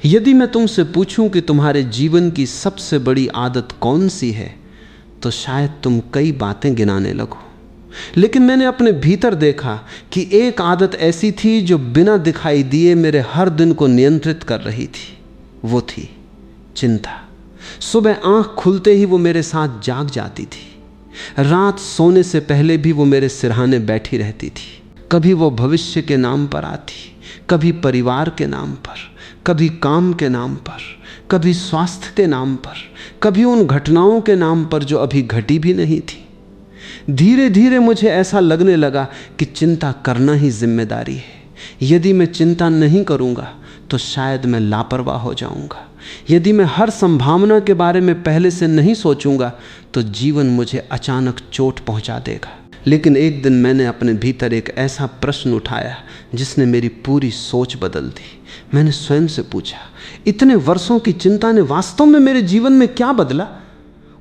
यदि मैं तुमसे पूछूं कि तुम्हारे जीवन की सबसे बड़ी आदत कौन सी है, तो शायद तुम कई बातें गिनाने लगो। लेकिन मैंने अपने भीतर देखा कि एक आदत ऐसी थी जो बिना दिखाई दिए मेरे हर दिन को नियंत्रित कर रही थी। वो थी चिंता। सुबह आंख खुलते ही वो मेरे साथ जाग जाती थी। रात सोने से पहले भी वो मेरे सिरहाने बैठी रहती थी। कभी वो भविष्य के नाम पर आती, कभी परिवार के नाम पर, कभी काम के नाम पर, कभी स्वास्थ्य के नाम पर, कभी उन घटनाओं के नाम पर जो अभी घटी भी नहीं थी। धीरे धीरे मुझे ऐसा लगने लगा कि चिंता करना ही जिम्मेदारी है। यदि मैं चिंता नहीं करूंगा तो शायद मैं लापरवाह हो जाऊंगा। यदि मैं हर संभावना के बारे में पहले से नहीं सोचूंगा तो जीवन मुझे अचानक चोट पहुंचा देगा। लेकिन एक दिन मैंने अपने भीतर एक ऐसा प्रश्न उठाया जिसने मेरी पूरी सोच बदल दी। मैंने स्वयं से पूछा, इतने वर्षों की चिंता ने वास्तव में मेरे जीवन में क्या बदला?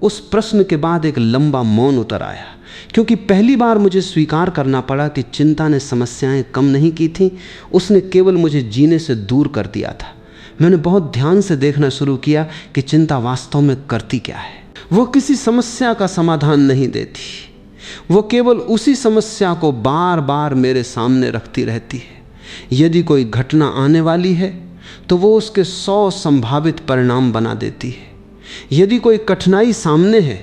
उस प्रश्न के बाद एक लंबा मौन उतर आया, क्योंकि पहली बार मुझे स्वीकार करना पड़ा कि चिंता ने समस्याएं कम नहीं की थीं, उसने केवल मुझे जीने से दूर कर दिया था। मैंने बहुत ध्यान से देखना शुरू किया कि चिंता वास्तव में करती क्या है। वो किसी समस्या का समाधान नहीं देती, वो केवल उसी समस्या को बार बार मेरे सामने रखती रहती है। यदि कोई घटना आने वाली है तो वो उसके 100 संभावित परिणाम बना देती है। यदि कोई कठिनाई सामने है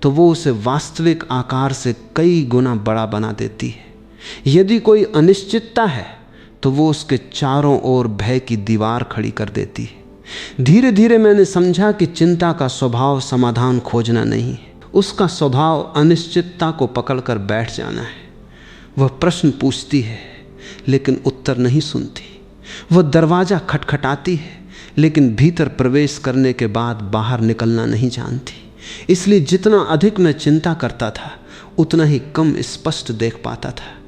तो वो उसे वास्तविक आकार से कई गुना बड़ा बना देती है। यदि कोई अनिश्चितता है तो वो उसके चारों ओर भय की दीवार खड़ी कर देती है। धीरे धीरे मैंने समझा कि चिंता का स्वभाव समाधान खोजना नहीं है, उसका स्वभाव अनिश्चितता को पकड़कर बैठ जाना है। वह प्रश्न पूछती है लेकिन उत्तर नहीं सुनती। वह दरवाज़ा खटखटाती है लेकिन भीतर प्रवेश करने के बाद बाहर निकलना नहीं जानती। इसलिए जितना अधिक मैं चिंता करता था उतना ही कम स्पष्ट देख पाता था।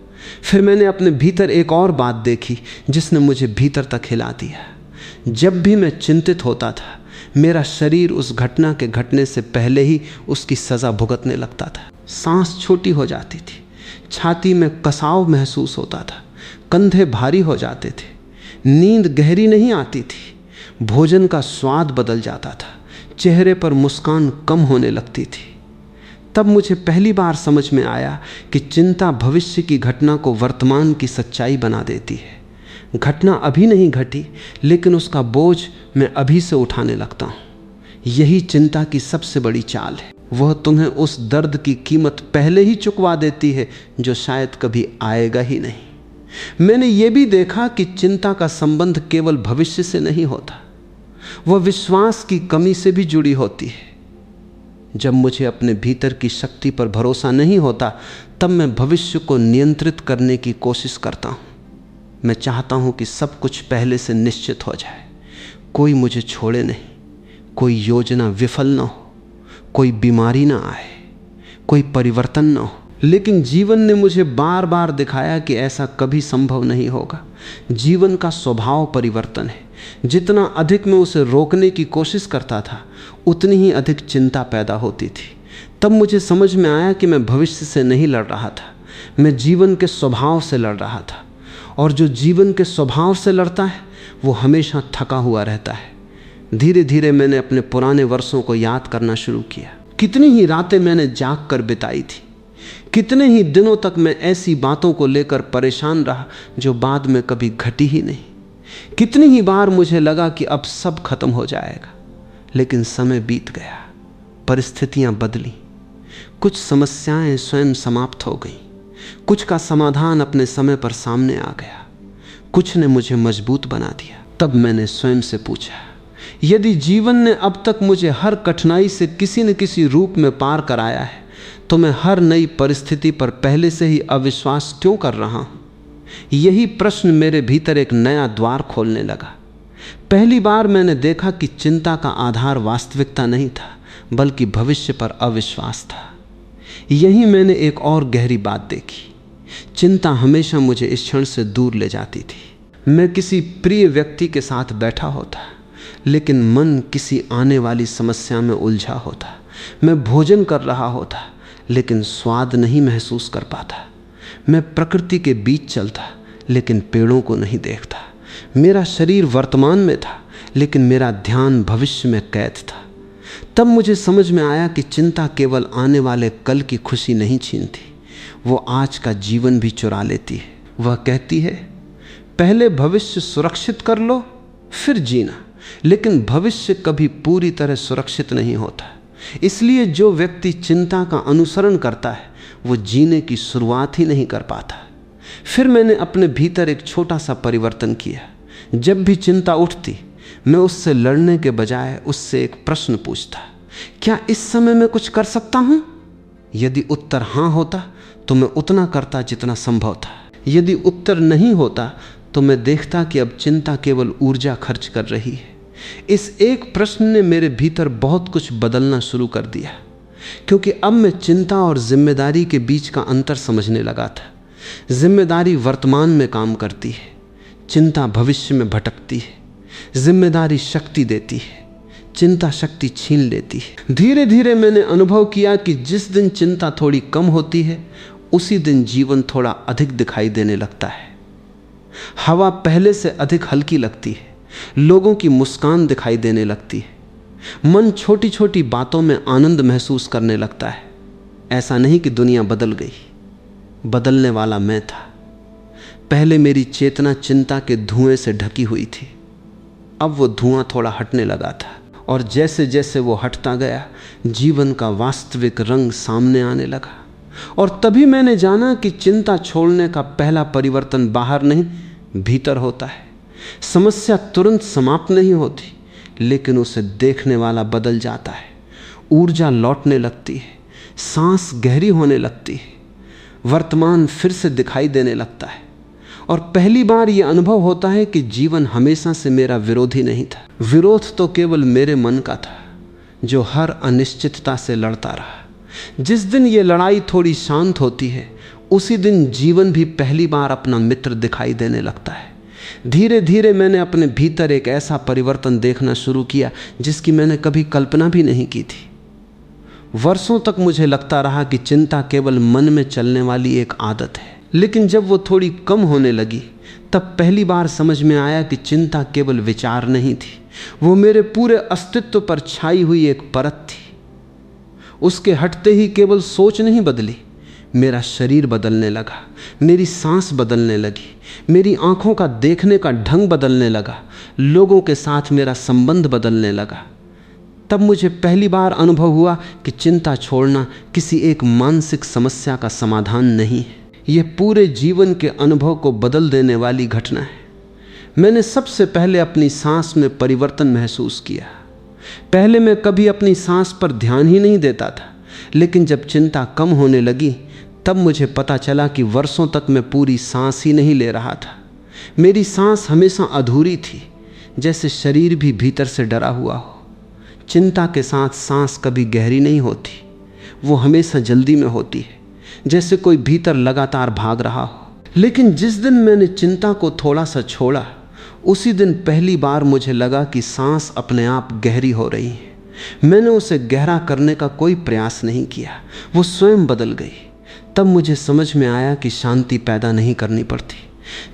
फिर मैंने अपने भीतर एक और बात देखी जिसने मुझे भीतर तक हिला दिया। जब भी मैं चिंतित होता था मेरा शरीर उस घटना के घटने से पहले ही उसकी सज़ा भुगतने लगता था। सांस छोटी हो जाती थी, छाती में कसाव महसूस होता था, कंधे भारी हो जाते थे, नींद गहरी नहीं आती थी, भोजन का स्वाद बदल जाता था, चेहरे पर मुस्कान कम होने लगती थी। तब मुझे पहली बार समझ में आया कि चिंता भविष्य की घटना को वर्तमान की सच्चाई बना देती है। घटना अभी नहीं घटी लेकिन उसका बोझ मैं अभी से उठाने लगता हूँ। यही चिंता की सबसे बड़ी चाल है। वह तुम्हें उस दर्द की कीमत पहले ही चुकवा देती है जो शायद कभी आएगा ही नहीं। मैंने ये भी देखा कि चिंता का संबंध केवल भविष्य से नहीं होता, वह विश्वास की कमी से भी जुड़ी होती है। जब मुझे अपने भीतर की शक्ति पर भरोसा नहीं होता तब मैं भविष्य को नियंत्रित करने की कोशिश करता हूँ। मैं चाहता हूँ कि सब कुछ पहले से निश्चित हो जाए, कोई मुझे छोड़े नहीं, कोई योजना विफल ना हो, कोई बीमारी ना आए, कोई परिवर्तन ना हो। लेकिन जीवन ने मुझे बार बार दिखाया कि ऐसा कभी संभव नहीं होगा। जीवन का स्वभाव परिवर्तन है। जितना अधिक मैं उसे रोकने की कोशिश करता था उतनी ही अधिक चिंता पैदा होती थी। तब मुझे समझ में आया कि मैं भविष्य से नहीं लड़ रहा था, मैं जीवन के स्वभाव से लड़ रहा था। और जो जीवन के स्वभाव से लड़ता है वो हमेशा थका हुआ रहता है। धीरे धीरे मैंने अपने पुराने वर्षों को याद करना शुरू किया। कितनी ही रातें मैंने जाग कर बिताई थी, कितने ही दिनों तक मैं ऐसी बातों को लेकर परेशान रहा जो बाद में कभी घटी ही नहीं। कितनी ही बार मुझे लगा कि अब सब खत्म हो जाएगा, लेकिन समय बीत गया, परिस्थितियां बदली, कुछ समस्याएं स्वयं समाप्त हो गईं, कुछ का समाधान अपने समय पर सामने आ गया, कुछ ने मुझे मजबूत बना दिया। तब मैंने स्वयं से पूछा, यदि जीवन ने अब तक मुझे हर कठिनाई से किसी न किसी रूप में पार कराया है तो मैं हर नई परिस्थिति पर पहले से ही अविश्वास क्यों कर रहा हूं? यही प्रश्न मेरे भीतर एक नया द्वार खोलने लगा। पहली बार मैंने देखा कि चिंता का आधार वास्तविकता नहीं था बल्कि भविष्य पर अविश्वास था। यही मैंने एक और गहरी बात देखी। चिंता हमेशा मुझे इस क्षण से दूर ले जाती थी। मैं किसी प्रिय व्यक्ति के साथ बैठा होता लेकिन मन किसी आने वाली समस्या में उलझा होता। मैं भोजन कर रहा होता लेकिन स्वाद नहीं महसूस कर पाता। मैं प्रकृति के बीच चलता लेकिन पेड़ों को नहीं देखता। मेरा शरीर वर्तमान में था लेकिन मेरा ध्यान भविष्य में कैद था। तब मुझे समझ में आया कि चिंता केवल आने वाले कल की खुशी नहीं छीनती, वो आज का जीवन भी चुरा लेती है। वह कहती है, पहले भविष्य सुरक्षित कर लो फिर जीना। लेकिन भविष्य कभी पूरी तरह सुरक्षित नहीं होता। इसलिए जो व्यक्ति चिंता का अनुसरण करता है वो जीने की शुरुआत ही नहीं कर पाता। फिर मैंने अपने भीतर एक छोटा सा परिवर्तन किया। जब भी चिंता उठती, मैं उससे लड़ने के बजाय उससे एक प्रश्न पूछता, क्या इस समय मैं कुछ कर सकता हूं? यदि उत्तर हां होता तो मैं उतना करता जितना संभव था। यदि उत्तर नहीं होता तो मैं देखता कि अब चिंता केवल ऊर्जा खर्च कर रही है। इस एक प्रश्न ने मेरे भीतर बहुत कुछ बदलना शुरू कर दिया, क्योंकि अब मैं चिंता और जिम्मेदारी के बीच का अंतर समझने लगा था। जिम्मेदारी वर्तमान में काम करती है, चिंता भविष्य में भटकती है। जिम्मेदारी शक्ति देती है, चिंता शक्ति छीन लेती है। धीरे धीरे मैंने अनुभव किया कि जिस दिन चिंता थोड़ी कम होती है, उसी दिन जीवन थोड़ा अधिक दिखाई देने लगता है। हवा पहले से अधिक हल्की लगती है, लोगों की मुस्कान दिखाई देने लगती है, मन छोटी छोटी बातों में आनंद महसूस करने लगता है। ऐसा नहीं कि दुनिया बदल गई, बदलने वाला मैं था। पहले मेरी चेतना चिंता के धुएं से ढकी हुई थी, अब वो धुआं थोड़ा हटने लगा था, और जैसे जैसे वो हटता गया, जीवन का वास्तविक रंग सामने आने लगा। और तभी मैंने जाना कि चिंता छोड़ने का पहला परिवर्तन बाहर नहीं, भीतर होता है। समस्या तुरंत समाप्त नहीं होती, लेकिन उसे देखने वाला बदल जाता है। ऊर्जा लौटने लगती है, सांस गहरी होने लगती है, वर्तमान फिर से दिखाई देने लगता है। और पहली बार यह अनुभव होता है कि जीवन हमेशा से मेरा विरोधी नहीं था। विरोध तो केवल मेरे मन का था, जो हर अनिश्चितता से लड़ता रहा। जिस दिन ये लड़ाई थोड़ी शांत होती है, उसी दिन जीवन भी पहली बार अपना मित्र दिखाई देने लगता है। धीरे धीरे मैंने अपने भीतर एक ऐसा परिवर्तन देखना शुरू किया जिसकी मैंने कभी कल्पना भी नहीं की थी। वर्षों तक मुझे लगता रहा कि चिंता केवल मन में चलने वाली एक आदत है, लेकिन जब वो थोड़ी कम होने लगी, तब पहली बार समझ में आया कि चिंता केवल विचार नहीं थी, वो मेरे पूरे अस्तित्व पर छाई हुई एक परत थी। उसके हटते ही केवल सोच नहीं बदली, मेरा शरीर बदलने लगा, मेरी सांस बदलने लगी, मेरी आंखों का देखने का ढंग बदलने लगा, लोगों के साथ मेरा संबंध बदलने लगा। तब मुझे पहली बार अनुभव हुआ कि चिंता छोड़ना किसी एक मानसिक समस्या का समाधान नहीं है, यह पूरे जीवन के अनुभव को बदल देने वाली घटना है। मैंने सबसे पहले अपनी सांस में परिवर्तन महसूस किया। पहले मैं कभी अपनी सांस पर ध्यान ही नहीं देता था, लेकिन जब चिंता कम होने लगी, तब मुझे पता चला कि वर्षों तक मैं पूरी सांस ही नहीं ले रहा था। मेरी सांस हमेशा अधूरी थी, जैसे शरीर भी भीतर से डरा हुआ हो। चिंता के साथ सांस कभी गहरी नहीं होती, वो हमेशा जल्दी में होती है, जैसे कोई भीतर लगातार भाग रहा हो। लेकिन जिस दिन मैंने चिंता को थोड़ा सा छोड़ा, उसी दिन पहली बार मुझे लगा कि सांस अपने आप गहरी हो रही है। मैंने उसे गहरा करने का कोई प्रयास नहीं किया, वो स्वयं बदल गई। तब मुझे समझ में आया कि शांति पैदा नहीं करनी पड़ती।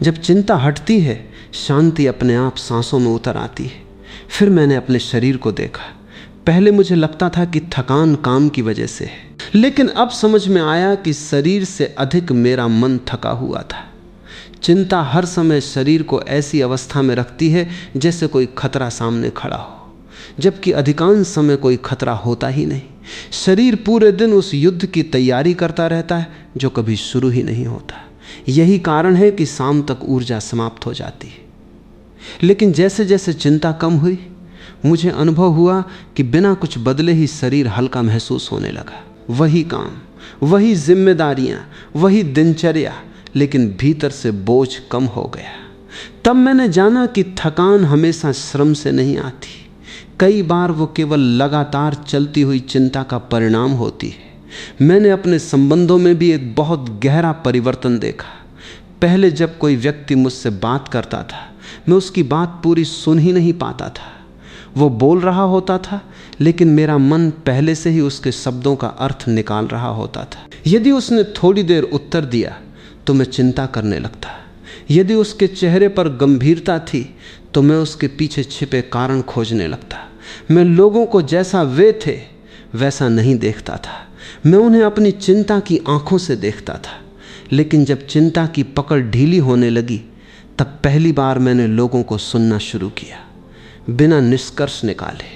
जब चिंता हटती है, शांति अपने आप सांसों में उतर आती है। फिर मैंने अपने शरीर को देखा। पहले मुझे लगता था कि थकान काम की वजह से है, लेकिन अब समझ में आया कि शरीर से अधिक मेरा मन थका हुआ था। चिंता हर समय शरीर को ऐसी अवस्था में रखती है जैसे कोई खतरा सामने खड़ा हो, जबकि अधिकांश समय कोई खतरा होता ही नहीं। शरीर पूरे दिन उस युद्ध की तैयारी करता रहता है जो कभी शुरू ही नहीं होता। यही कारण है कि शाम तक ऊर्जा समाप्त हो जाती है। लेकिन जैसे जैसे चिंता कम हुई, मुझे अनुभव हुआ कि बिना कुछ बदले ही शरीर हल्का महसूस होने लगा। वही काम, वही जिम्मेदारियां, वही दिनचर्या, लेकिन भीतर से बोझ कम हो गया। तब मैंने जाना कि थकान हमेशा श्रम से नहीं आती, कई बार वो केवल लगातार चलती हुई चिंता का परिणाम होती है। मैंने अपने संबंधों में भी एक बहुत गहरा परिवर्तन देखा। पहले जब कोई व्यक्ति मुझसे बात करता था, मैं उसकी बात पूरी सुन ही नहीं पाता था। वो बोल रहा होता था, लेकिन मेरा मन पहले से ही उसके शब्दों का अर्थ निकाल रहा होता था। यदि उसने थोड़ी देर उत्तर दिया तो मैं चिंता करने लगता। यदि उसके चेहरे पर गंभीरता थी तो मैं उसके पीछे छिपे कारण खोजने लगता। मैं लोगों को जैसा वे थे वैसा नहीं देखता था। मैं उन्हें अपनी चिंता की आंखों से देखता था। लेकिन जब चिंता की पकड़ ढीली होने लगी तब पहली बार मैंने लोगों को सुनना शुरू किया, बिना निष्कर्ष निकाले,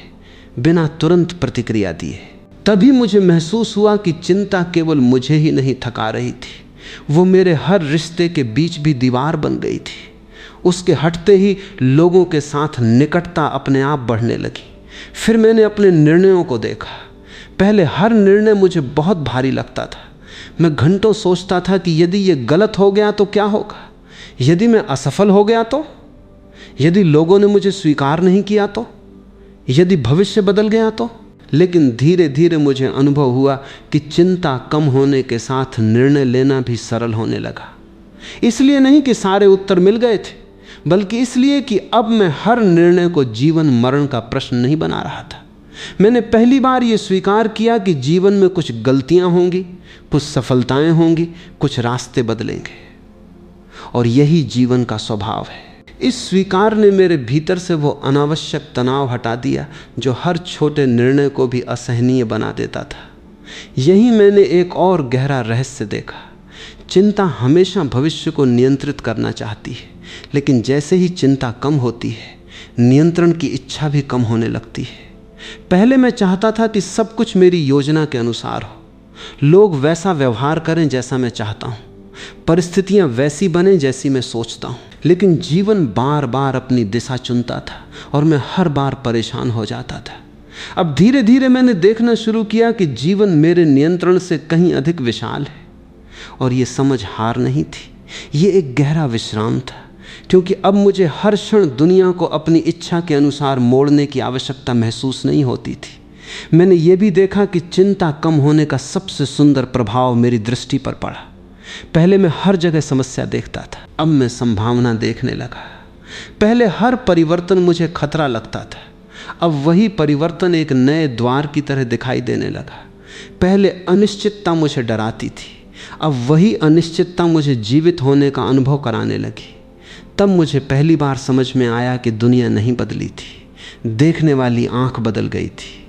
बिना तुरंत प्रतिक्रिया दिए। तभी मुझे महसूस हुआ कि चिंता केवल मुझे ही नहीं थका रही थी, वो मेरे हर रिश्ते के बीच भी दीवार बन गई थी। उसके हटते ही लोगों के साथ निकटता अपने आप बढ़ने लगी। फिर मैंने अपने निर्णयों को देखा। पहले हर निर्णय मुझे बहुत भारी लगता था। मैं घंटों सोचता था कि यदि ये गलत हो गया तो क्या होगा, यदि मैं असफल हो गया तो, यदि लोगों ने मुझे स्वीकार नहीं किया तो, यदि भविष्य बदल गया तो। लेकिन धीरे धीरे मुझे अनुभव हुआ कि चिंता कम होने के साथ निर्णय लेना भी सरल होने लगा। इसलिए नहीं कि सारे उत्तर मिल गए थे, बल्कि इसलिए कि अब मैं हर निर्णय को जीवन मरण का प्रश्न नहीं बना रहा था। मैंने पहली बार ये स्वीकार किया कि जीवन में कुछ गलतियां होंगी, कुछ सफलताएं होंगी, कुछ रास्ते बदलेंगे, और यही जीवन का स्वभाव है। इस स्वीकार ने मेरे भीतर से वो अनावश्यक तनाव हटा दिया जो हर छोटे निर्णय को भी असहनीय बना देता था। यही मैंने एक और गहरा रहस्य देखा। चिंता हमेशा भविष्य को नियंत्रित करना चाहती है, लेकिन जैसे ही चिंता कम होती है, नियंत्रण की इच्छा भी कम होने लगती है। पहले मैं चाहता था कि सब कुछ मेरी योजना के अनुसार हो, लोग वैसा व्यवहार करें जैसा मैं चाहता हूँ, परिस्थितियाँ वैसी बने जैसी मैं सोचता हूँ। लेकिन जीवन बार बार अपनी दिशा चुनता था और मैं हर बार परेशान हो जाता था। अब धीरे धीरे मैंने देखना शुरू किया कि जीवन मेरे नियंत्रण से कहीं अधिक विशाल है, और ये समझ हार नहीं थी, ये एक गहरा विश्राम था, क्योंकि अब मुझे हर क्षण दुनिया को अपनी इच्छा के अनुसार मोड़ने की आवश्यकता महसूस नहीं होती थी। मैंने ये भी देखा कि चिंता कम होने का सबसे सुंदर प्रभाव मेरी दृष्टि पर पड़ा। पहले मैं हर जगह समस्या देखता था, अब मैं संभावना देखने लगा। पहले हर परिवर्तन मुझे खतरा लगता था, अब वही परिवर्तन एक नए द्वार की तरह दिखाई देने लगा। पहले अनिश्चितता मुझे डराती थी, अब वही अनिश्चितता मुझे जीवित होने का अनुभव कराने लगी। तब मुझे पहली बार समझ में आया कि दुनिया नहीं बदली थी, देखने वाली आंख बदल गई थी,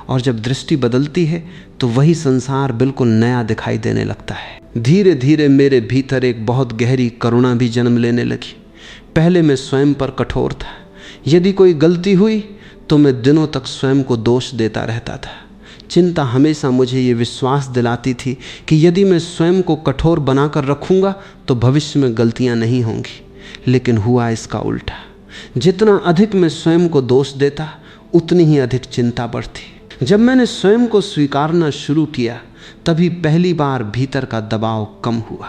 और जब दृष्टि बदलती है तो वही संसार बिल्कुल नया दिखाई देने लगता है। धीरे धीरे मेरे भीतर एक बहुत गहरी करुणा भी जन्म लेने लगी। पहले मैं स्वयं पर कठोर था। यदि कोई गलती हुई तो मैं दिनों तक स्वयं को दोष देता रहता था। चिंता हमेशा मुझे ये विश्वास दिलाती थी कि यदि मैं स्वयं को कठोर बनाकर रखूँगा तो भविष्य में गलतियाँ नहीं होंगी। लेकिन हुआ इसका उल्टा। जितना अधिक मैं स्वयं को दोष देता, उतनी ही अधिक चिंता बढ़ती। जब मैंने स्वयं को स्वीकारना शुरू किया, तभी पहली बार भीतर का दबाव कम हुआ।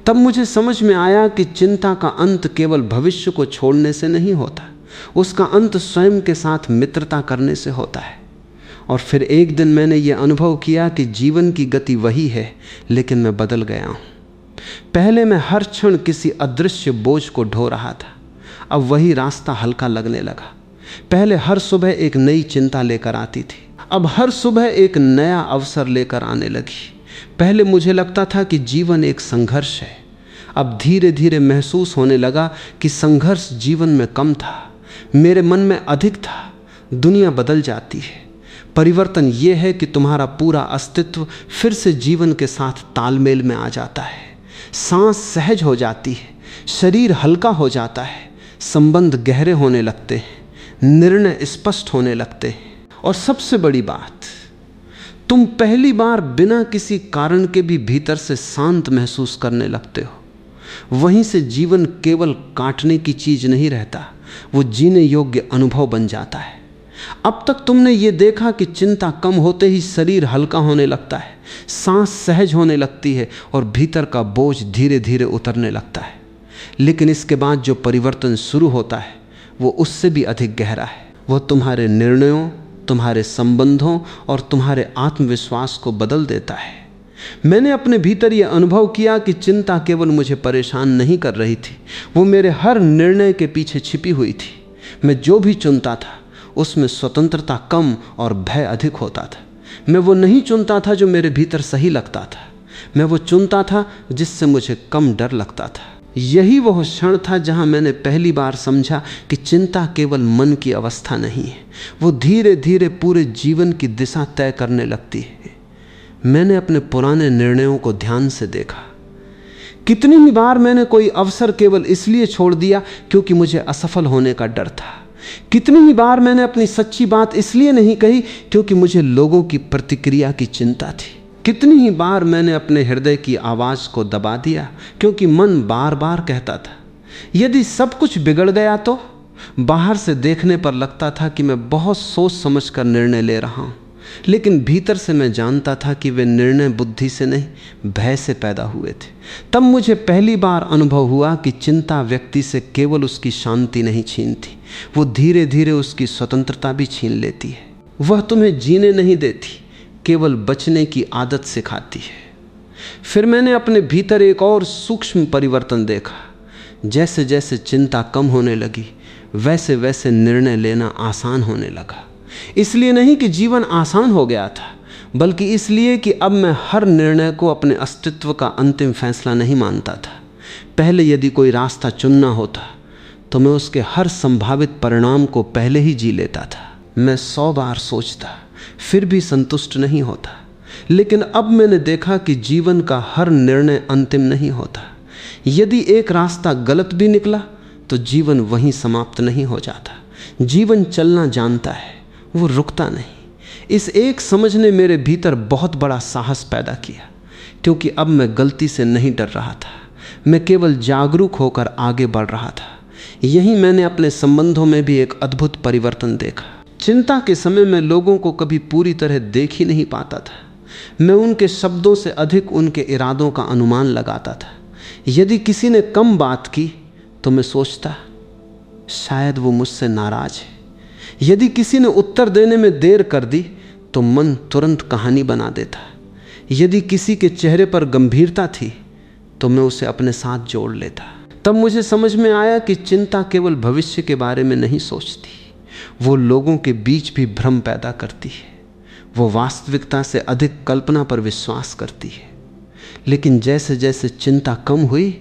तब मुझे समझ में आया कि चिंता का अंत केवल भविष्य को छोड़ने से नहीं होता, उसका अंत स्वयं के साथ मित्रता करने से होता है। और फिर एक दिन मैंने ये अनुभव किया कि जीवन की गति वही है, लेकिन मैं बदल गया हूँ। पहले मैं हर क्षण किसी अदृश्य बोझ को ढो रहा था, अब वही रास्ता हल्का लगने लगा। पहले हर सुबह एक नई चिंता लेकर आती थी, अब हर सुबह एक नया अवसर लेकर आने लगी। पहले मुझे लगता था कि जीवन एक संघर्ष है, अब धीरे धीरे महसूस होने लगा कि संघर्ष जीवन में कम था, मेरे मन में अधिक था। दुनिया बदल जाती है, परिवर्तन ये है कि तुम्हारा पूरा अस्तित्व फिर से जीवन के साथ तालमेल में आ जाता है। सांस सहज हो जाती है, शरीर हल्का हो जाता है, संबंध गहरे होने लगते हैं, निर्णय स्पष्ट होने लगते हैं, और सबसे बड़ी बात, तुम पहली बार बिना किसी कारण के भी भीतर से शांत महसूस करने लगते हो। वहीं से जीवन केवल काटने की चीज नहीं रहता, वो जीने योग्य अनुभव बन जाता है। अब तक तुमने ये देखा कि चिंता कम होते ही शरीर हल्का होने लगता है, सांस सहज होने लगती है और भीतर का बोझ धीरे धीरे उतरने लगता है। लेकिन इसके बाद जो परिवर्तन शुरू होता है वो उससे भी अधिक गहरा है। वो तुम्हारे निर्णयों, तुम्हारे संबंधों और तुम्हारे आत्मविश्वास को बदल देता है। मैंने अपने भीतर यह अनुभव किया कि चिंता केवल मुझे परेशान नहीं कर रही थी, वो मेरे हर निर्णय के पीछे छिपी हुई थी। मैं जो भी चुनता था उसमें स्वतंत्रता कम और भय अधिक होता था। मैं वो नहीं चुनता था जो मेरे भीतर सही लगता था, मैं वो चुनता था जिससे मुझे कम डर लगता था। यही वह क्षण था जहां मैंने पहली बार समझा कि चिंता केवल मन की अवस्था नहीं है, वो धीरे धीरे पूरे जीवन की दिशा तय करने लगती है। मैंने अपने पुराने निर्णयों को ध्यान से देखा। कितनी ही बार मैंने कोई अवसर केवल इसलिए छोड़ दिया क्योंकि मुझे असफल होने का डर था। कितनी ही बार मैंने अपनी सच्ची बात इसलिए नहीं कही क्योंकि मुझे लोगों की प्रतिक्रिया की चिंता थी। कितनी ही बार मैंने अपने हृदय की आवाज को दबा दिया क्योंकि मन बार बार कहता था यदि सब कुछ बिगड़ गया तो। बाहर से देखने पर लगता था कि मैं बहुत सोच समझकर निर्णय ले रहा हूं, लेकिन भीतर से मैं जानता था कि वे निर्णय बुद्धि से नहीं भय से पैदा हुए थे। तब मुझे पहली बार अनुभव हुआ कि चिंता व्यक्ति से केवल उसकी शांति नहीं छीनती, वो धीरे धीरे उसकी स्वतंत्रता भी छीन लेती है। वह तुम्हें जीने नहीं देती, केवल बचने की आदत सिखाती है। फिर मैंने अपने भीतर एक और सूक्ष्म परिवर्तन देखा। जैसे जैसे चिंता कम होने लगी वैसे वैसे निर्णय लेना आसान होने लगा। इसलिए नहीं कि जीवन आसान हो गया था, बल्कि इसलिए कि अब मैं हर निर्णय को अपने अस्तित्व का अंतिम फैसला नहीं मानता था। पहले यदि कोई रास्ता चुनना होता तो मैं उसके हर संभावित परिणाम को पहले ही जी लेता था। मैं 100 बार सोचता फिर भी संतुष्ट नहीं होता। लेकिन अब मैंने देखा कि जीवन का हर निर्णय अंतिम नहीं होता। यदि एक रास्ता गलत भी निकला तो जीवन वहीं समाप्त नहीं हो जाता। जीवन चलना जानता है, वो रुकता नहीं। इस एक समझ ने मेरे भीतर बहुत बड़ा साहस पैदा किया, क्योंकि अब मैं गलती से नहीं डर रहा था, मैं केवल जागरूक होकर आगे बढ़ रहा था। यही मैंने अपने संबंधों में भी एक अद्भुत परिवर्तन देखा। चिंता के समय मैं लोगों को कभी पूरी तरह देख ही नहीं पाता था। मैं उनके शब्दों से अधिक उनके इरादों का अनुमान लगाता था। यदि किसी ने कम बात की तो मैं सोचता शायद वो मुझसे नाराज है। यदि किसी ने उत्तर देने में देर कर दी तो मन तुरंत कहानी बना देता। यदि किसी के चेहरे पर गंभीरता थी तो मैं उसे अपने साथ जोड़ लेता। तब मुझे समझ में आया कि चिंता केवल भविष्य के बारे में नहीं सोचती, वो लोगों के बीच भी भ्रम पैदा करती है। वो वास्तविकता से अधिक कल्पना पर विश्वास करती है। लेकिन जैसे जैसे चिंता कम हुई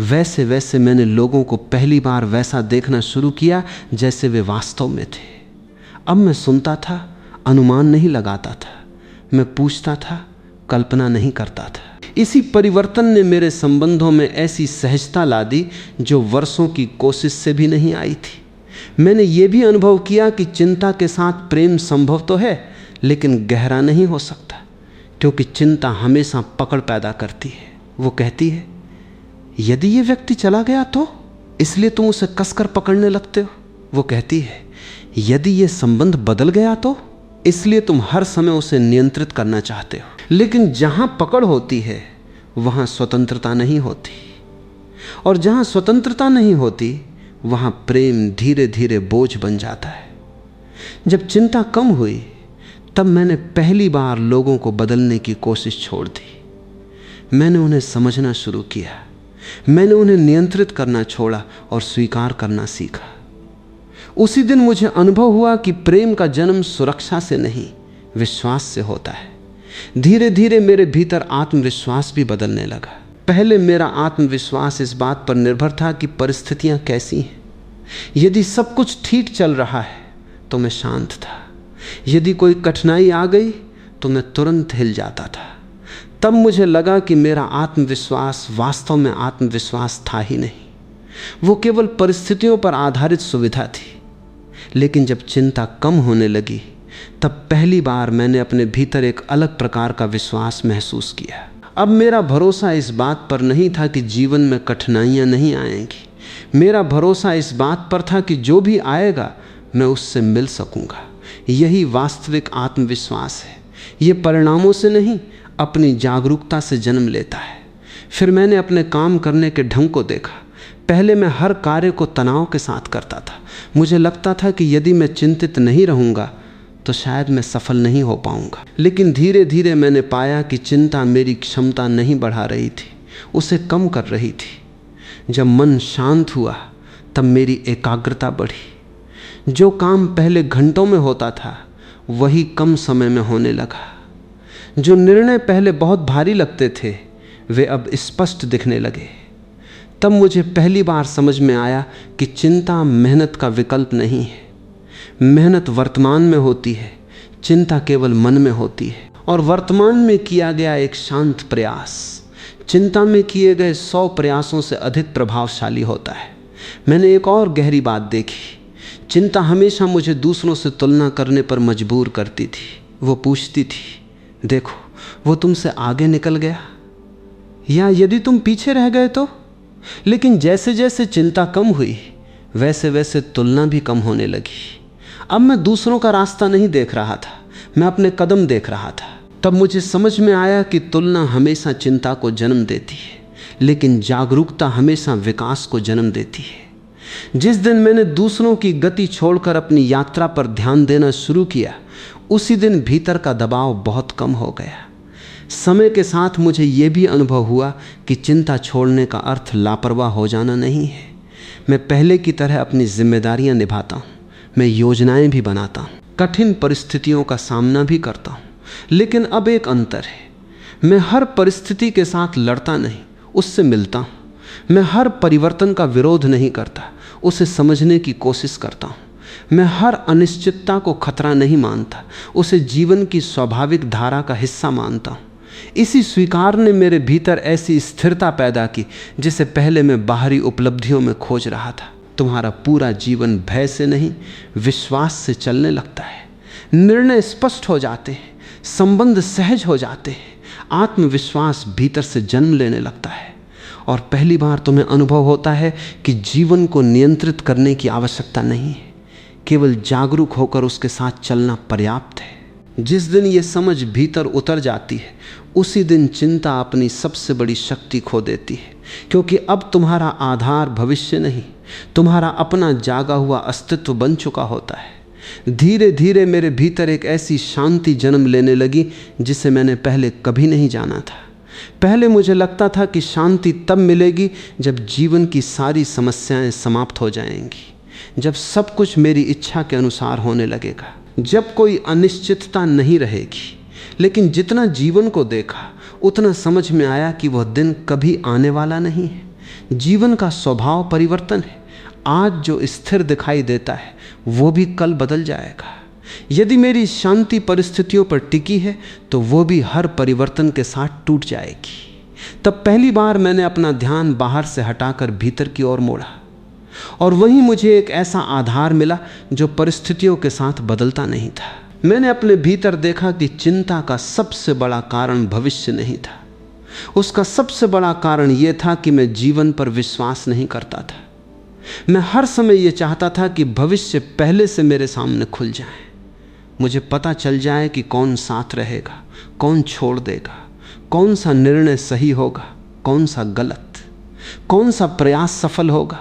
वैसे वैसे मैंने लोगों को पहली बार वैसा देखना शुरू किया जैसे वे वास्तव में थे। अब मैं सुनता था, अनुमान नहीं लगाता था, मैं पूछता था, कल्पना नहीं करता था। इसी परिवर्तन ने मेरे संबंधों में ऐसी सहजता ला दी जो वर्षों की कोशिश से भी नहीं आई थी। मैंने ये भी अनुभव किया कि चिंता के साथ प्रेम संभव तो है, लेकिन गहरा नहीं हो सकता, क्योंकि चिंता हमेशा पकड़ पैदा करती है। वो कहती है यदि ये व्यक्ति चला गया तो, इसलिए तुम उसे कसकर पकड़ने लगते हो। वो कहती है यदि ये संबंध बदल गया तो, इसलिए तुम हर समय उसे नियंत्रित करना चाहते हो। लेकिन जहां पकड़ होती है वहां स्वतंत्रता नहीं होती, और जहां स्वतंत्रता नहीं होती वहां प्रेम धीरे धीरे बोझ बन जाता है। जब चिंता कम हुई तब मैंने पहली बार लोगों को बदलने की कोशिश छोड़ दी। मैंने उन्हें समझना शुरू किया, मैंने उन्हें नियंत्रित करना छोड़ा और स्वीकार करना सीखा। उसी दिन मुझे अनुभव हुआ कि प्रेम का जन्म सुरक्षा से नहीं, विश्वास से होता है। धीरे धीरे मेरे भीतर आत्मविश्वास भी बदलने लगा। पहले मेरा आत्मविश्वास इस बात पर निर्भर था कि परिस्थितियां कैसी हैं। यदि सब कुछ ठीक चल रहा है तो मैं शांत था, यदि कोई कठिनाई आ गई तो मैं तुरंत हिल जाता था। तब मुझे लगा कि मेरा आत्मविश्वास वास्तव में आत्मविश्वास था ही नहीं, वो केवल परिस्थितियों पर आधारित सुविधा थी। लेकिन जब चिंता कम होने लगी तब पहली बार मैंने अपने भीतर एक अलग प्रकार का विश्वास महसूस किया। अब मेरा भरोसा इस बात पर नहीं था कि जीवन में कठिनाइयां नहीं आएंगी, मेरा भरोसा इस बात पर था कि जो भी आएगा मैं उससे मिल सकूंगा। यही वास्तविक आत्मविश्वास है। ये परिणामों से नहीं, अपनी जागरूकता से जन्म लेता है। फिर मैंने अपने काम करने के ढंग को देखा। पहले मैं हर कार्य को तनाव के साथ करता था। मुझे लगता था कि यदि मैं चिंतित नहीं रहूँगा तो शायद मैं सफल नहीं हो पाऊँगा। लेकिन धीरे धीरे मैंने पाया कि चिंता मेरी क्षमता नहीं बढ़ा रही थी, उसे कम कर रही थी। जब मन शांत हुआ तब मेरी एकाग्रता बढ़ी। जो काम पहले घंटों में होता था वही कम समय में होने लगा। जो निर्णय पहले बहुत भारी लगते थे वे अब स्पष्ट दिखने लगे। तब मुझे पहली बार समझ में आया कि चिंता मेहनत का विकल्प नहीं है। मेहनत वर्तमान में होती है, चिंता केवल मन में होती है। और वर्तमान में किया गया एक शांत प्रयास चिंता में किए गए 100 प्रयासों से अधिक प्रभावशाली होता है। मैंने एक और गहरी बात देखी, चिंता हमेशा मुझे दूसरों से तुलना करने पर मजबूर करती थी। वो पूछती थी, देखो वो तुमसे आगे निकल गया, या यदि तुम पीछे रह गए तो। लेकिन जैसे जैसे चिंता कम हुई वैसे वैसे तुलना भी कम होने लगी। अब मैं दूसरों का रास्ता नहीं देख रहा था, मैं अपने कदम देख रहा था। तब मुझे समझ में आया कि तुलना हमेशा चिंता को जन्म देती है, लेकिन जागरूकता हमेशा विकास को जन्म देती है। जिस दिन मैंने दूसरों की गति छोड़कर अपनी यात्रा पर ध्यान देना शुरू किया, उसी दिन भीतर का दबाव बहुत कम हो गया। समय के साथ मुझे यह भी अनुभव हुआ कि चिंता छोड़ने का अर्थ लापरवाह हो जाना नहीं है। मैं पहले की तरह अपनी जिम्मेदारियां निभाता हूँ, मैं योजनाएं भी बनाता हूँ, कठिन परिस्थितियों का सामना भी करता हूँ। लेकिन अब एक अंतर है, मैं हर परिस्थिति के साथ लड़ता नहीं, उससे मिलता हूँ। मैं हर परिवर्तन का विरोध नहीं करता, उसे समझने की कोशिश करता हूँ। मैं हर अनिश्चितता को खतरा नहीं मानता, उसे जीवन की स्वाभाविक धारा का हिस्सा मानता हूँ। इसी स्वीकार ने मेरे भीतर ऐसी स्थिरता पैदा की जिसे पहले मैं बाहरी उपलब्धियों में खोज रहा था। तुम्हारा पूरा जीवन भय से नहीं, विश्वास से चलने लगता है। निर्णय स्पष्ट हो जाते हैं, संबंध सहज हो जाते हैं, आत्मविश्वास भीतर से जन्म लेने लगता है। और पहली बार तुम्हें अनुभव होता है कि जीवन को नियंत्रित करने की आवश्यकता नहीं है, केवल जागरूक होकर उसके साथ चलना पर्याप्त है। जिस दिन ये समझ भीतर उतर जाती है, उसी दिन चिंता अपनी सबसे बड़ी शक्ति खो देती है, क्योंकि अब तुम्हारा आधार भविष्य नहीं, तुम्हारा अपना जागा हुआ अस्तित्व बन चुका होता है। धीरे धीरे मेरे भीतर एक ऐसी शांति जन्म लेने लगी जिसे मैंने पहले कभी नहीं जाना था। पहले मुझे लगता था कि शांति तब मिलेगी जब जीवन की सारी समस्याएं समाप्त हो जाएंगी, जब सब कुछ मेरी इच्छा के अनुसार होने लगेगा, जब कोई अनिश्चितता नहीं रहेगी। लेकिन जितना जीवन को देखा उतना समझ में आया कि वह दिन कभी आने वाला नहीं है। जीवन का स्वभाव परिवर्तन है। आज जो स्थिर दिखाई देता है वो भी कल बदल जाएगा। यदि मेरी शांति परिस्थितियों पर टिकी है तो वो भी हर परिवर्तन के साथ टूट जाएगी। तब पहली बार मैंने अपना ध्यान बाहर से हटाकर भीतर की ओर मोड़ा, और वहीं मुझे एक ऐसा आधार मिला जो परिस्थितियों के साथ बदलता नहीं था। मैंने अपने भीतर देखा कि चिंता का सबसे बड़ा कारण भविष्य नहीं था। उसका सबसे बड़ा कारण यह था कि मैं जीवन पर विश्वास नहीं करता था। मैं हर समय यह चाहता था कि भविष्य पहले से मेरे सामने खुल जाए, मुझे पता चल जाए कि कौन साथ रहेगा, कौन छोड़ देगा, कौन सा निर्णय सही होगा, कौन सा गलत, कौन सा प्रयास सफल होगा,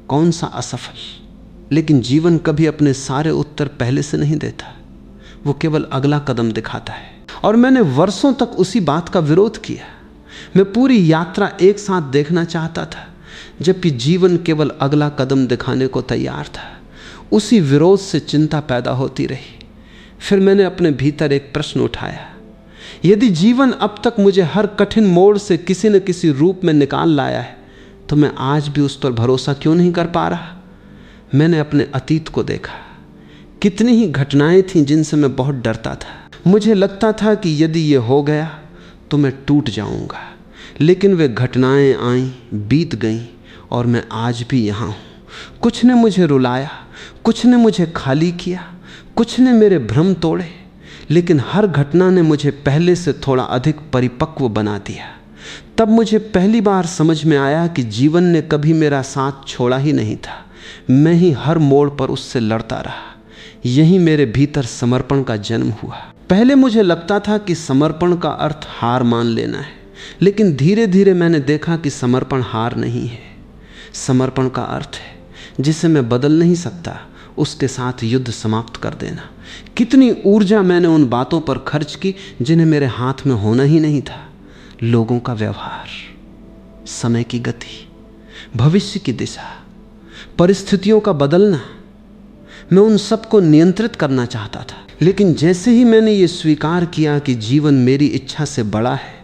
कौन सा असफल। लेकिन जीवन कभी अपने सारे उत्तर पहले से नहीं देता, वो केवल अगला कदम दिखाता है। और मैंने वर्षों तक उसी बात का विरोध किया। मैं पूरी यात्रा एक साथ देखना चाहता था, जबकि जीवन केवल अगला कदम दिखाने को तैयार था। उसी विरोध से चिंता पैदा होती रही। फिर मैंने अपने भीतर एक प्रश्न उठाया, यदि जीवन अब तक मुझे हर कठिन मोड़ से किसी न किसी रूप में निकाल लाया है, तो मैं आज भी उस पर भरोसा क्यों नहीं कर पा रहा। मैंने अपने अतीत को देखा, कितनी ही घटनाएं थीं जिनसे मैं बहुत डरता था। मुझे लगता था कि यदि ये हो गया तो मैं टूट जाऊंगा। लेकिन वे घटनाएं आईं, बीत गईं, और मैं आज भी यहाँ हूँ। कुछ ने मुझे रुलाया, कुछ ने मुझे खाली किया, कुछ ने मेरे भ्रम तोड़े, लेकिन हर घटना ने मुझे पहले से थोड़ा अधिक परिपक्व बना दिया। तब मुझे पहली बार समझ में आया कि जीवन ने कभी मेरा साथ छोड़ा ही नहीं था, मैं ही हर मोड़ पर उससे लड़ता रहा। यही मेरे भीतर समर्पण का जन्म हुआ। पहले मुझे लगता था कि समर्पण का अर्थ हार मान लेना है, लेकिन धीरे धीरे मैंने देखा कि समर्पण हार नहीं है। समर्पण का अर्थ है जिसे मैं बदल नहीं सकता, उसके साथ युद्ध समाप्त कर देना। कितनी ऊर्जा मैंने उन बातों पर खर्च की जिन्हें मेरे हाथ में होना ही नहीं था। लोगों का व्यवहार, समय की गति, भविष्य की दिशा, परिस्थितियों का बदलना, मैं उन सबको नियंत्रित करना चाहता था। लेकिन जैसे ही मैंने ये स्वीकार किया कि जीवन मेरी इच्छा से बड़ा है,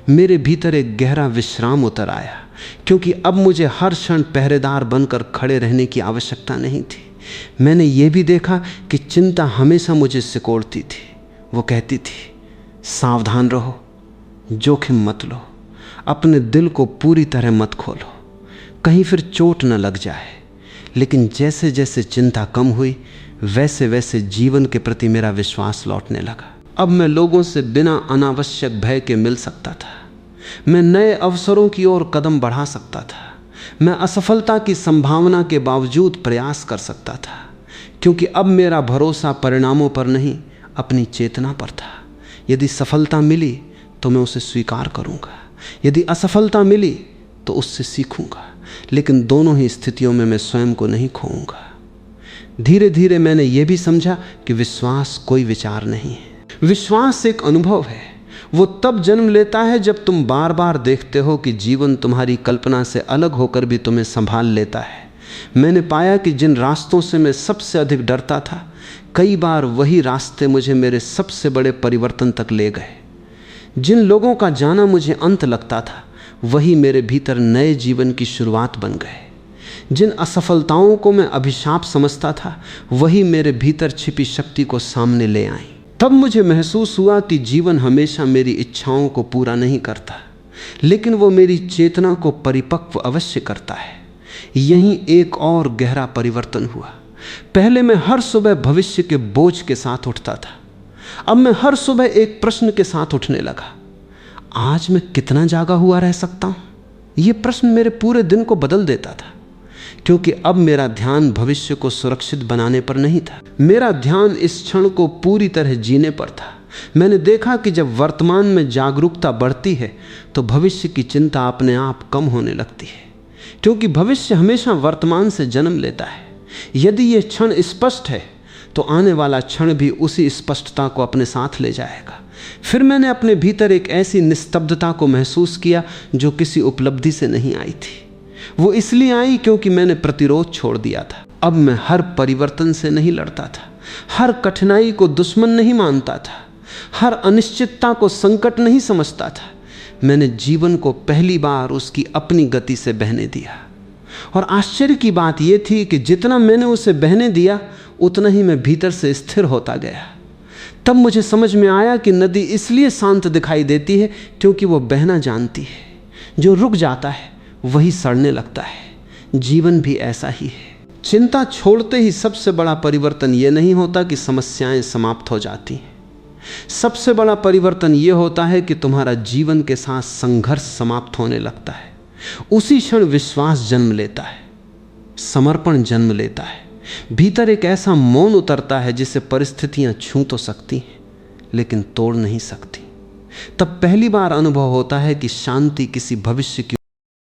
मेरे भीतर एक गहरा विश्राम उतर आया। क्योंकि अब मुझे हर क्षण पहरेदार बनकर खड़े रहने की आवश्यकता नहीं थी। मैंने ये भी देखा कि चिंता हमेशा मुझे सिकोड़ती थी। वो कहती थी, सावधान रहो, जोखिम मत लो, अपने दिल को पूरी तरह मत खोलो, कहीं फिर चोट न लग जाए। लेकिन जैसे जैसे चिंता कम हुई, वैसे वैसे जीवन के प्रति मेरा विश्वास लौटने लगा। अब मैं लोगों से बिना अनावश्यक भय के मिल सकता था। मैं नए अवसरों की ओर कदम बढ़ा सकता था। मैं असफलता की संभावना के बावजूद प्रयास कर सकता था, क्योंकि अब मेरा भरोसा परिणामों पर नहीं, अपनी चेतना पर था। यदि सफलता मिली तो मैं उसे स्वीकार करूंगा, यदि असफलता मिली तो उससे सीखूंगा, लेकिन दोनों ही स्थितियों में मैं स्वयं को नहीं खोऊंगा। धीरे धीरे मैंने यह भी समझा कि विश्वास कोई विचार नहीं है, विश्वास एक अनुभव है। वो तब जन्म लेता है जब तुम बार बार देखते हो कि जीवन तुम्हारी कल्पना से अलग होकर भी तुम्हें संभाल लेता है। मैंने पाया कि जिन रास्तों से मैं सबसे अधिक डरता था, कई बार वही रास्ते मुझे मेरे सबसे बड़े परिवर्तन तक ले गए। जिन लोगों का जाना मुझे अंत लगता था, वही मेरे भीतर नए जीवन की शुरुआत बन गए। जिन असफलताओं को मैं अभिशाप समझता था, वही मेरे भीतर छिपी शक्ति को सामने ले आई। तब मुझे महसूस हुआ कि जीवन हमेशा मेरी इच्छाओं को पूरा नहीं करता, लेकिन वो मेरी चेतना को परिपक्व अवश्य करता है। यहीं एक और गहरा परिवर्तन हुआ। पहले मैं हर सुबह भविष्य के बोझ के साथ उठता था, अब मैं हर सुबह एक प्रश्न के साथ उठने लगा, आज मैं कितना जागा हुआ रह सकता हूं? यह प्रश्न मेरे पूरे दिन को बदल देता था, क्योंकि अब मेरा ध्यान भविष्य को सुरक्षित बनाने पर नहीं था, मेरा ध्यान इस क्षण को पूरी तरह जीने पर था। मैंने देखा कि जब वर्तमान में जागरूकता बढ़ती है तो भविष्य की चिंता अपने आप कम होने लगती है, क्योंकि भविष्य हमेशा वर्तमान से जन्म लेता है। यदि यह क्षण स्पष्ट है तो आने वाला क्षण भी उसी स्पष्टता को अपने साथ ले जाएगा। फिर मैंने अपने भीतर एक ऐसी निस्तब्धता को महसूस किया जो किसी उपलब्धि से नहीं आई थी। वो इसलिए आई क्योंकि मैंने प्रतिरोध छोड़ दिया था। अब मैं हर परिवर्तन से नहीं लड़ता था, हर कठिनाई को दुश्मन नहीं मानता था, हर अनिश्चितता को संकट नहीं समझता था। मैंने जीवन को पहली बार उसकी अपनी गति से बहने दिया, और आश्चर्य की बात यह थी कि जितना मैंने उसे बहने दिया, उतना ही मैं भीतर से स्थिर होता गया। तब मुझे समझ में आया कि नदी इसलिए शांत दिखाई देती है क्योंकि वो बहना जानती है। जो रुक जाता है वही सड़ने लगता है। जीवन भी ऐसा ही है। चिंता छोड़ते ही सबसे बड़ा परिवर्तन यह नहीं होता कि समस्याएं समाप्त हो जाती हैं। सबसे बड़ा परिवर्तन यह होता है कि तुम्हारा जीवन के साथ संघर्ष समाप्त होने लगता है। उसी क्षण विश्वास जन्म लेता है, समर्पण जन्म लेता है। भीतर एक ऐसा मौन उतरता है जिसे परिस्थितियां छू तो सकती हैं लेकिन तोड़ नहीं सकती। तब पहली बार अनुभव होता है कि शांति किसी भविष्य की